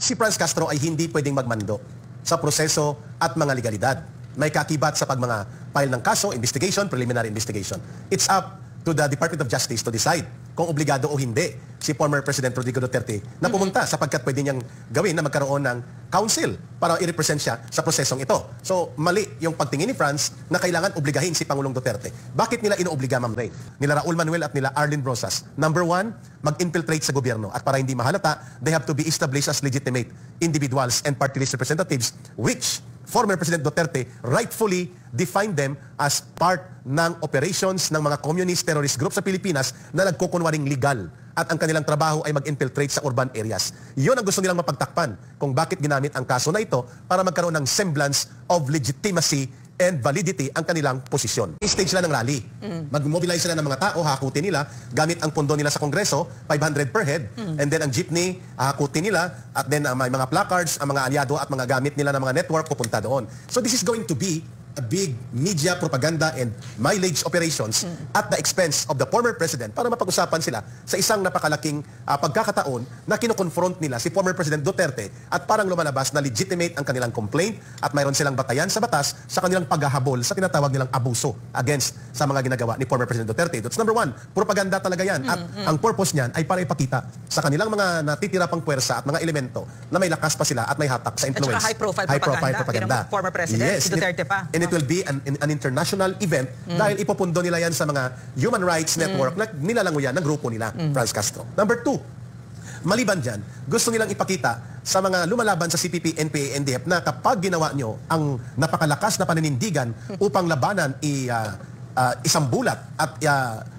si Franz Castro ay hindi pwedeng magmando sa proseso at mga legalidad. May kakibat sa mga file ng kaso, investigation, preliminary investigation. It's up to the Department of Justice to decide kung obligado o hindi si former President Rodrigo Duterte na pumunta sapagkat pwede niyang gawin na magkaroon ng counsel para i-represent siya sa prosesong ito. So, mali yung pagtingin ni Franz na kailangan obligahin si Pangulong Duterte. Bakit nila inoobliga, Ma'am Ray? Nila Raul Manuel at nila Arlene Rosas. Number one, mag-infiltrate sa gobyerno. At para hindi mahalata, they have to be established as legitimate individuals and party list representatives which former President Duterte rightfully defined them as part ng operations ng mga communist terrorist group sa Pilipinas na nagkukunwaring legal at ang kanilang trabaho ay mag-infiltrate sa urban areas. Yun ang gusto nilang mapagtakpan kung bakit ginamit ang kaso na ito para magkaroon ng semblance of legitimacy and validity ang kanilang posisyon. Stage sila ng rally. Mag-mobilize sila ng mga tao, hakutin nila, gamit ang pondo nila sa Kongreso, 500 per head, and then ang jeepney, hakutin nila, at then may mga placards, ang mga aliado at mga gamit nila ng mga network pupunta doon. So this is going to be a big media propaganda and mileage operations at the expense of the former president para mapag-usapan sila sa isang napakalaking pagkakataon na kinoconfront nila si former President Duterte at parang lumalabas na legitimate ang kanilang complaint at mayroon silang batayan sa batas sa kanilang paghahabol sa tinatawag nilang abuso against sa mga ginagawa ni former President Duterte. That's number one. Propaganda talaga yan. At ang purpose niyan ay para ipakita sa kanilang mga natitira pang puwersa at mga elemento na may lakas pa sila at may hatak sa influence. At saka high-profile propaganda. Former President, yes, si Duterte pa. And it will be an international event dahil ipopundo nila yan sa mga human rights network na nilalanguyan ng grupo nila, Franz Castro. Number two, maliban dyan, gusto nilang ipakita sa mga lumalaban sa CPP, NPA, NDF na kapag ginawa nyo ang napakalakas na paninindigan upang labanan isang bulat at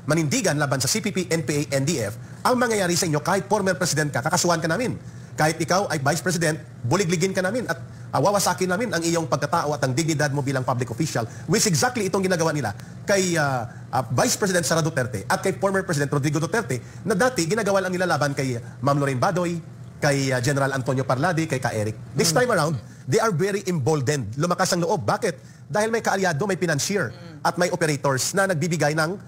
manindigan laban sa CPP, NPA, NDF, ang mangyayari sa inyo kahit former president ka, kakasuhan ka namin. Kahit ikaw ay vice president, buligligin ka namin at wawasakin namin ang iyong pagkatao at ang dignidad mo bilang public official, which exactly itong ginagawa nila kay Vice President Sara Duterte at kay former President Rodrigo Duterte na dati ginagawa lang nila laban kay Ma'am Lorraine Badoy, kay General Antonio Parladi, kay Ka-Eric. This time around, they are very emboldened. Lumakas ang loob. Bakit? Dahil may kaalyado, may financier at may operators na nagbibigay ng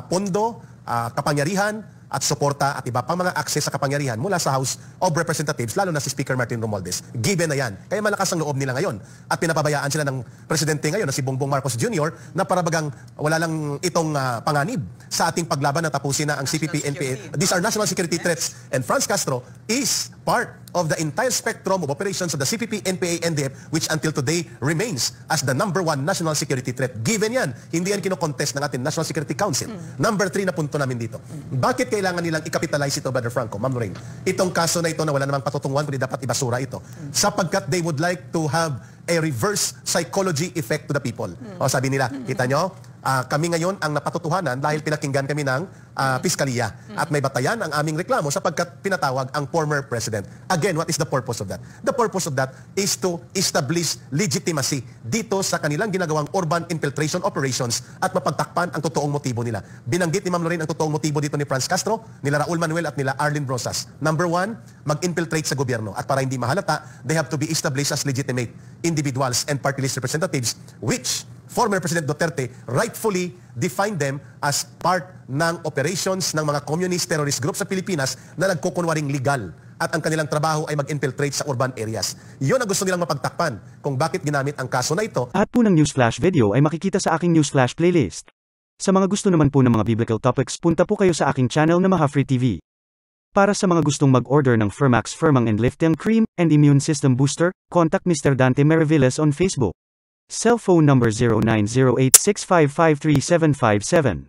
pondo, kapangyarihan, at suporta at iba pang mga access sa kapangyarihan mula sa House of Representatives, lalo na si Speaker Martin Romualdez. Given na yan. Kaya malakas ang loob nila ngayon. At pinapabayaan sila ng presidente ngayon na si Bongbong Marcos Jr. na parabagang wala lang itong panganib sa ating paglaban na tapusin na ang CPP, NPA. These are national security threats. And Franz Castro is part of the entire spectrum of operations of the CPP, NPA, NDF, which until today remains as the number one national security threat. Given yan, hindi yan kinokontest ng ating National Security Council. Number 3 na punto namin dito. Bakit kailangan nilang i-capitalize ito, Brother Franco, Ma'am Lorraine? Itong kaso na ito na wala namang patutunguhan, kundi dapat ibasura ito. Sapagkat they would like to have a reverse psychology effect to the people. O sabi nila, kita nyo, kami ngayon ang napatutuhanan dahil pinakinggan kami ng piskalya. At may batayan ang aming reklamo sapagkat pinatawag ang former president. Again, what is the purpose of that? The purpose of that is to establish legitimacy dito sa kanilang ginagawang urban infiltration operations at mapagtakpan ang totoong motibo nila. Binanggit ni Ma'am Lorraine ang totoong motibo dito ni Franz Castro, nila Raul Manuel at nila Arlene Rosas. Number one, mag-infiltrate sa gobyerno. At para hindi mahalata, they have to be established as legitimate individuals and party list representatives which former President Duterte rightfully defined them as part ng operations ng mga communist terrorist group sa Pilipinas na nagkukunwaring legal at ang kanilang trabaho ay mag-infiltrate sa urban areas. Yun ang gusto nilang mapagtakpan kung bakit ginamit ang kaso na ito. At po ng Newsflash video ay makikita sa aking Newsflash playlist. Sa mga gusto naman po ng mga biblical topics, punta po kayo sa aking channel na Mahafree TV. Para sa mga gustong mag-order ng Fermax Firmang and Lifting Cream and Immune System Booster, contact Mr. Dante Maravillas on Facebook. Cell phone number 0908-6553757.